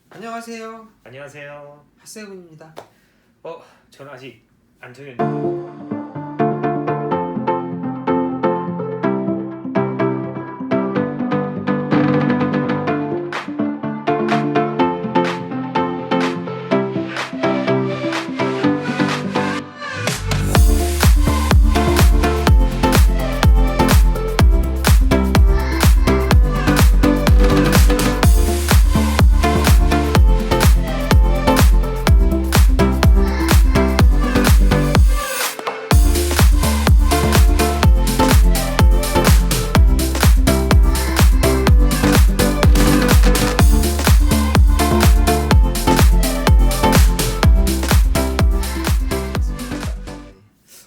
안녕하세요. 안녕하세요. 핫세븐입니다. 저는 아직 안 정했는데.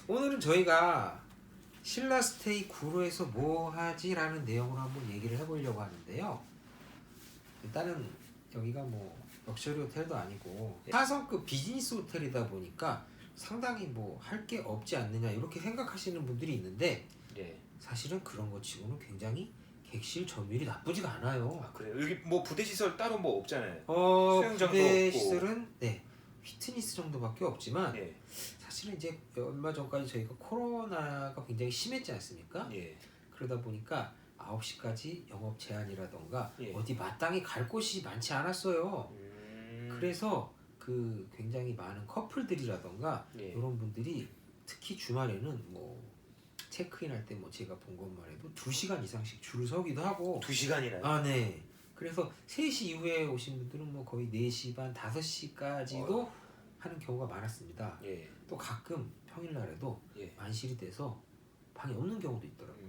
오늘은 저희가 신라스테이 구로에서 뭐하지라는 내용으로 한번 얘기를 해보려고 하는데요. 일단은 여기가 뭐 럭셔리 호텔도 아니고 4성급 비즈니스 호텔이다 보니까 상당히 뭐 할 게 없지 않느냐 이렇게 생각하시는 분들이 있는데 예. 사실은 그런 것 치고는 굉장히 객실 점유율이 나쁘지가 않아요. 아 그래요? 여기 뭐 부대 시설 따로 뭐 없잖아요. 수영장도 부대 없고. 시설은 휘트니스 정도밖에 없지만 예. 사실은 이제 얼마 전까지 저희가 코로나가 굉장히 심했지 않습니까? 예. 그러다 보니까 9시까지 영업 제한이라던가 예. 어디 마땅히 갈 곳이 많지 않았어요. 그래서 그 굉장히 많은 커플들이라던가 예. 이런 분들이 특히 주말에는 뭐 체크인 할 때 뭐 제가 본 것만 해도 2시간 이상씩 줄을 서기도 하고 2시간이나요? 아, 네. 그래서 3시 이후에 오신 분들은 뭐 거의 4시 반, 5시까지도 하는 경우가 많았습니다. 예. 또 가끔 평일날에도 예. 만실이 돼서 방이 없는 경우도 있더라고요.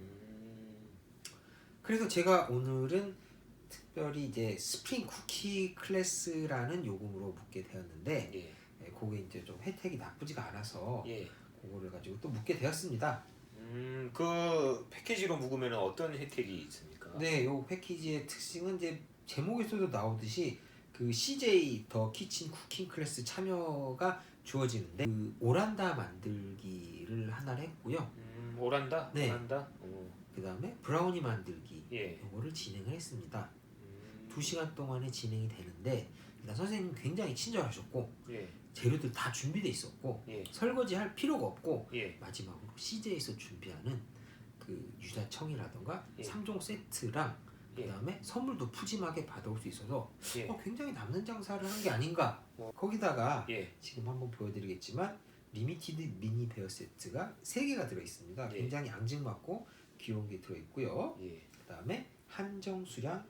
그래서 제가 오늘은 특별히 이제 스프링 쿠키 클래스라는 요금으로 묻게 되었는데 예. 그게 이제 좀 혜택이 나쁘지가 않아서 예. 그거를 가지고 또 묻게 되었습니다. 그 패키지로 묵으면 어떤 혜택이 있습니까? 네, 요 패키지의 특징은 이제 제목에서도 나오듯이 그 CJ 더 키친 쿠킹 클래스 참여가 주어지는데 그 오란다 만들기를 하나를 했고요. 오란다? 네. 오란다? 그 다음에 브라우니 만들기 예. 요거를 진행을 했습니다. 2시간 동안에 진행이 되는데 일단 선생님 굉장히 친절하셨고 예. 재료들 다 준비돼 있었고 예. 설거지 할 필요가 없고 예. 마지막으로 CJ에서 준비하는 그 유자청이라던가 예. 3종 세트랑 예. 그 다음에 선물도 푸짐하게 받아올 수 있어서 예. 굉장히 남는 장사를 한 게 아닌가. 거기다가 예. 지금 한번 보여드리겠지만 리미티드 미니 베어 세트가 3개가 들어있습니다. 예. 굉장히 앙증맞고 귀여운 게 들어있고요. 예. 그 다음에 한정 수량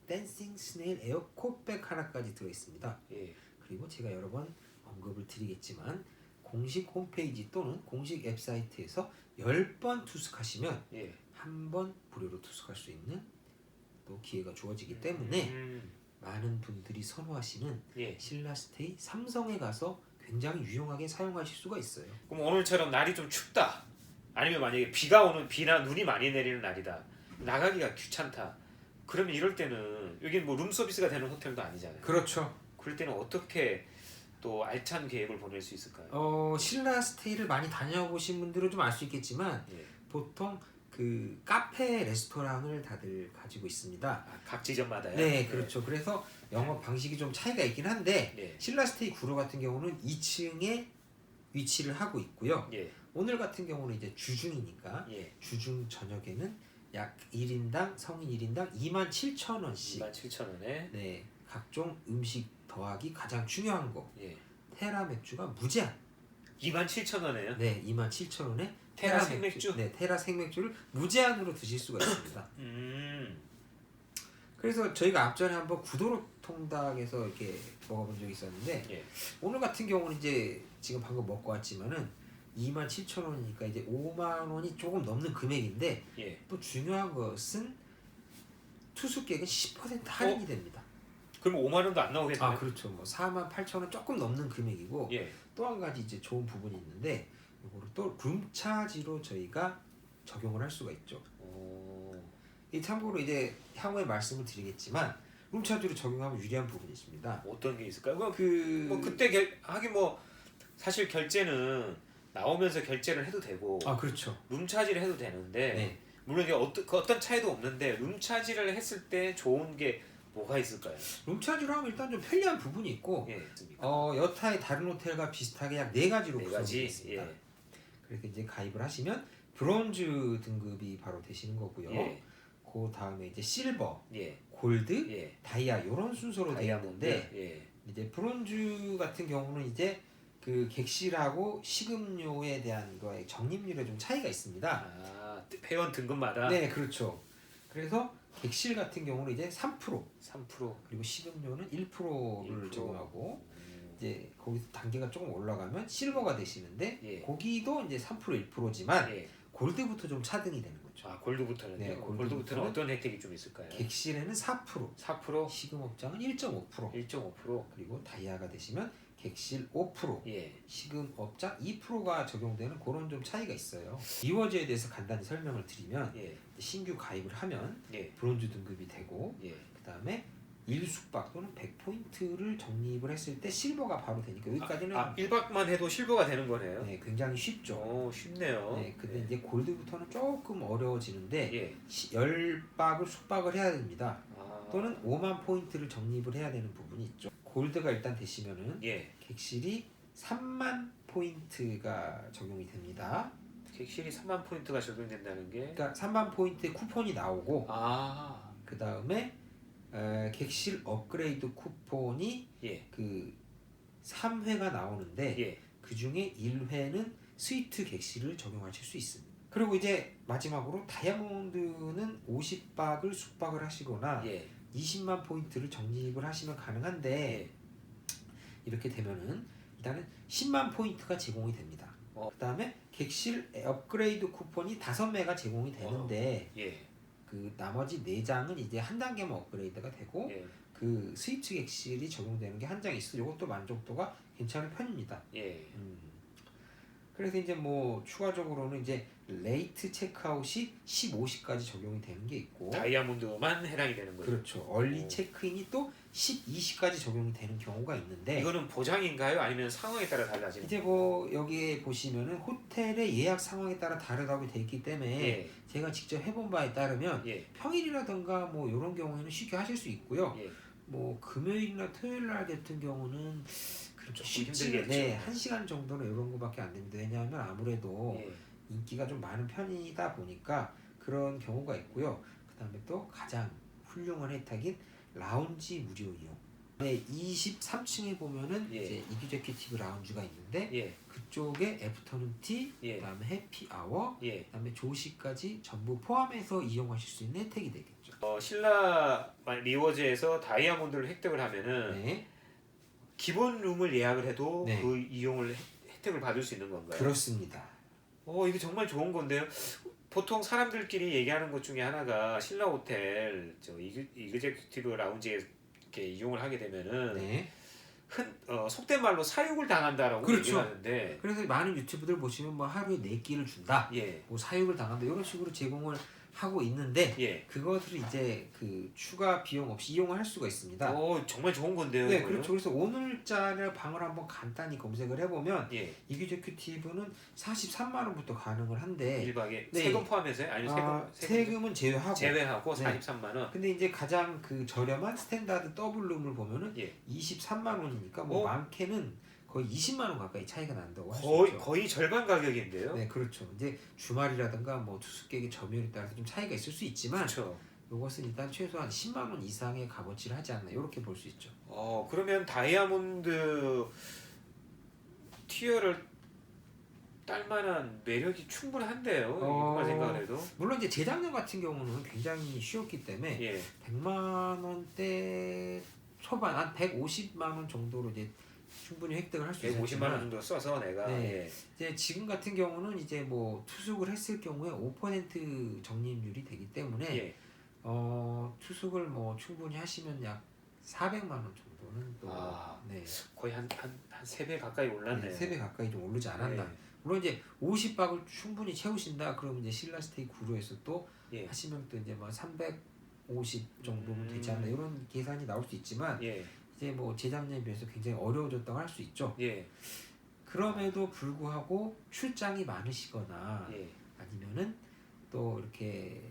댄싱 스네일 에어 콧백 하나까지 들어있습니다. 예. 그리고 제가 여러 번 언급을 드리겠지만 공식 홈페이지 또는 공식 웹사이트에서 10번 투숙하시면 예. 한 번 무료로 투숙할 수 있는 또 기회가 주어지기 때문에 많은 분들이 선호하시는 예. 신라스테이 삼성에 가서 굉장히 유용하게 사용하실 수가 있어요. 그럼 오늘처럼 날이 좀 춥다. 아니면 만약에 비가 오는 비나 눈이 많이 내리는 날이다. 나가기가 귀찮다. 그러면 이럴 때는 여기 뭐 룸서비스가 되는 호텔도 아니잖아요. 그렇죠. 그럴 때는 어떻게 또 알찬 계획을 보낼 수 있을까요? 신라스테이를 많이 다녀보신 분들은 좀 알 수 있겠지만 예. 보통 그 카페 레스토랑을 다들 가지고 있습니다. 각 지점마다요? 네, 그렇죠. 그래서 영업 방식이 좀 차이가 있긴 한데 예. 신라스테이 구로 같은 경우는 2층에 위치를 하고 있고요. 예. 오늘 같은 경우는 이제 주중이니까 예. 주중 저녁에는 약 1인당 성인 1인당 27,000원씩 27,000원에 네, 각종 음식 더하기 가장 중요한 거 예. 테라 맥주가 무제한 27,000원에요? 네, 27,000원에 테라 생맥주? 네, 테라 생맥주를 무제한으로 드실 수가 있습니다. 그래서 저희가 앞전에 한번 구도로 통닭에서 이렇게 먹어본 적이 있었는데 예. 오늘 같은 경우는 이제 지금 방금 먹고 왔지만은 27,000원이니까 이제 5만 원이 조금 넘는 금액인데 예. 또 중요한 것은 투숙객은 10% 할인이 됩니다. 그럼 5만 원도 안 나오겠네요? 아, 그렇죠. 뭐 48,000원 조금 넘는 금액이고 예. 또 한 가지 이제 좋은 부분이 있는데 이거를 또 룸차지로 저희가 적용을 할 수가 있죠. 이 참고로 이제 향후에 말씀을 드리겠지만 룸차지로 적용하면 유리한 부분이 있습니다. 어떤 게 있을까요? 뭐 그때 하긴 뭐 사실 결제는 나오면서 결제를 해도 되고 그렇죠. 룸차지를 해도 되는데 네. 물론 이게 어떤 차이도 없는데 룸차지를 했을 때 좋은 게 뭐가 있을까요? 룸차주로 하면 일단 좀 편리한 부분이 있고 예, 있습니까? 여타의 다른 호텔과 비슷하게 약 4가지로 네 구성되어 가지. 있습니다. 예. 그렇게 이제 가입을 하시면 브론즈 등급이 바로 되시는 거고요. 예. 그 다음에 이제 실버, 예. 골드, 예. 다이아 이런 순서로 되어 다이아몬드. 있는데 예. 이제 브론즈 같은 경우는 이제 그 객실하고 식음료에 대한 거의 적립률에 좀 차이가 있습니다. 아, 회원 등급마다 네, 그렇죠. 그래서 객실 같은 경우는 이제 3% 3%. 그리고 식음료는 1%를 1%. 적용하고 이제 거기서 단계가 조금 올라가면 실버가 되시는데 예. 거기도 이제 3% 1%지만 예. 골드부터 좀 차등이 되는 거죠. 아, 골드부터는요? 네, 골드부터는 어떤 혜택이 좀 있을까요? 객실에는 4%, 4%, 식음업장은 1.5%, 1.5%. 그리고 다이아가 되시면 객실 5%, 예. 식음업장 2%가 적용되는 그런 좀 차이가 있어요. 리워즈에 대해서 간단히 설명을 드리면 예. 신규 가입을 하면 예. 브론즈 등급이 되고 예. 그 다음에 1숙박 또는 100포인트를 적립을 했을 때 실버가 바로 되니까 여기까지는 1박만 해도 실버가 되는 거네요. 네, 굉장히 쉽죠. 오, 쉽네요. 네, 근데 이제 골드부터는 조금 어려워지는데 예. 10박을 숙박을 해야 됩니다. 아. 또는 5만 포인트를 적립을 해야 되는 부분이 있죠. 골드가 일단 되시면은 예. 객실이 3만 포인트가 적용이 됩니다. 객실이 3만 포인트가 적용된다는 게 그러니까 3만 포인트의 쿠폰이 나오고 아. 그 다음에 객실 업그레이드 쿠폰이 예. 그 3회가 나오는데 예. 그 중에 1회는 스위트 객실을 적용하실 수 있습니다. 그리고 이제 마지막으로 다이아몬드는 50박을 숙박을 하시거나 예. 20만 포인트를 적립을 하시면 가능한데 예. 이렇게 되면은 일단은 10만 포인트가 제공이 됩니다. 그 다음에 객실 업그레이드 쿠폰이 5매가 제공이 되는데 예. 그 나머지 4장은 이제 한 단계만 업그레이드가 되고 예. 그 스위트 객실이 적용되는 게 한 장 있어. 이것도 만족도가 괜찮은 편입니다. 예. 그래서 이제 뭐 추가적으로는 이제 레이트 체크아웃이 15시까지 적용이 되는 게 있고 다이아몬드만 해당이 되는 거죠. 그렇죠. 얼리 오. 체크인이 또 12시까지 적용이 되는 경우가 있는데 이거는 보장인가요? 아니면 상황에 따라 달라지는 이제 뭐 여기에 보시면은 호텔의 예약 상황에 따라 다르다고 돼 있기 때문에 예. 제가 직접 해본 바에 따르면 예. 평일이라든가 뭐 이런 경우에는 쉽게 하실 수 있고요. 예. 뭐 금요일이나 토요일 날 같은 경우는 그렇게 조금 쉽지는 힘들겠죠. 네, 1시간 정도는 이런 거밖에 안 됩니다. 왜냐하면 아무래도 예. 인기가 좀 많은 편이다 보니까 그런 경우가 있고요. 그 다음에 또 가장 훌륭한 혜택인 라운지 무료 이용. 네, 23층에 보면은 예. 이제 이규제큐티브 라운지가 있는데 예. 그쪽에 애프터눈 티, 예. 그다음에 해피 아워, 예. 그다음에 조식까지 전부 포함해서 이용하실 수 있는 혜택이 되겠죠. 신라 리워즈에서 다이아몬드를 획득을 하면은 네, 기본 룸을 예약을 해도 네. 그 이용을 혜택을 받을 수 있는 건가요? 그렇습니다. 이거 정말 좋은 건데요. 보통 사람들끼리 얘기하는 것 중에 하나가 신라 호텔 이그제큐티브 라운지에 이렇게 이용을 하게 되면은 네. 속된 말로 사육을 당한다라고 그렇죠. 얘기하는데 그래서 많은 유튜브들 보시면 뭐 하루에 4끼를 준다, 예. 뭐 사육을 당한다 이런 식으로 제공을 하고 있는데 예. 그것을 이제 그 추가 비용 없이 이용을 할 수가 있습니다. 정말 좋은 건데요. 네, 이거는? 그렇죠. 그래서 오늘자를 방을 한번 간단히 검색을 해보면 예. 이규제큐티브는 43만 원부터 가능을 한데 1박에 네. 세금 포함해서요? 아니면 세금은 제외하고. 제외하고 네. 43만 원. 근데 이제 가장 그 저렴한 스탠다드 더블룸을 보면은 예. 23만 원이니까 뭐 많게는 거의 20만 원 가까이 차이가 난다고 할 수 있죠. 거의 절반 가격인데요. 네, 그렇죠. 이제 주말이라든가 뭐 투숙객의 점유율에 따라서 좀 차이가 있을 수 있지만 그렇죠. 이것은 일단 최소한 10만 원 이상의 값어치를 하지 않나 이렇게 볼 수 있죠. 그러면 다이아몬드 티어를 딸 만한 매력이 충분한데요. 이것만 생각을 해도. 물론 이제 재작년 같은 경우는 굉장히 쉬웠기 때문에 예. 100만 원대 초반 한 150만 원 정도로 이제 충분히 획득을 할 수 150만 원 있었지만 정도 써서 내가 네. 예. 이제 지금 같은 경우는 이제 뭐 투숙을 했을 경우에 5% 적립률이 되기 때문에 예. 투숙을 뭐 충분히 하시면 약 400만 원 정도는 또 네. 거의 한 3배 가까이 올랐네요. 네, 3배 가까이 좀 오르지 않았나. 네. 물론 이제 50박을 충분히 채우신다 그러면 이제 신라스테이 구로에서 또 예. 하시면 또 이제 뭐 350 정도면 되지 않나 이런 계산이 나올 수 있지만 예. 이제 뭐 재작년에 비해서 굉장히 어려워졌다고 할 수 있죠. 예. 그럼에도 불구하고 출장이 많으시거나 예. 아니면은 또 이렇게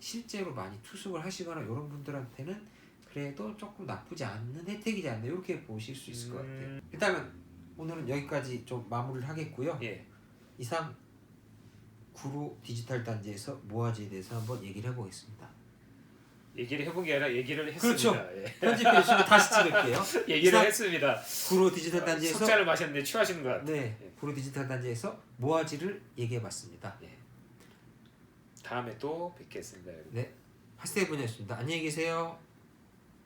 실제로 많이 투숙을 하시거나 이런 분들한테는 그래도 조금 나쁘지 않는 혜택이지 않나 이렇게 보실 수 있을 것 같아요. 일단은 오늘은 여기까지 좀 마무리를 하겠고요. 예. 이상 구로 디지털 단지에서 모아지에 대해서 한번 얘기를 해보겠습니다. 얘기를 해본 게 아니라 얘기를 했습니다. 그렇죠. 예. 편집해 주시고 다시 찍을게요. 얘기를 이상 했습니다. 구로 디지털 단지에서 석자를 마셨는데 취하시는 것 같아요. 네, 예. 구로 디지털 단지에서 모아지를 얘기해봤습니다. 다음에 또 뵙겠습니다. 여러분. 네, 하스테이븐이었습니다. 안녕히 계세요.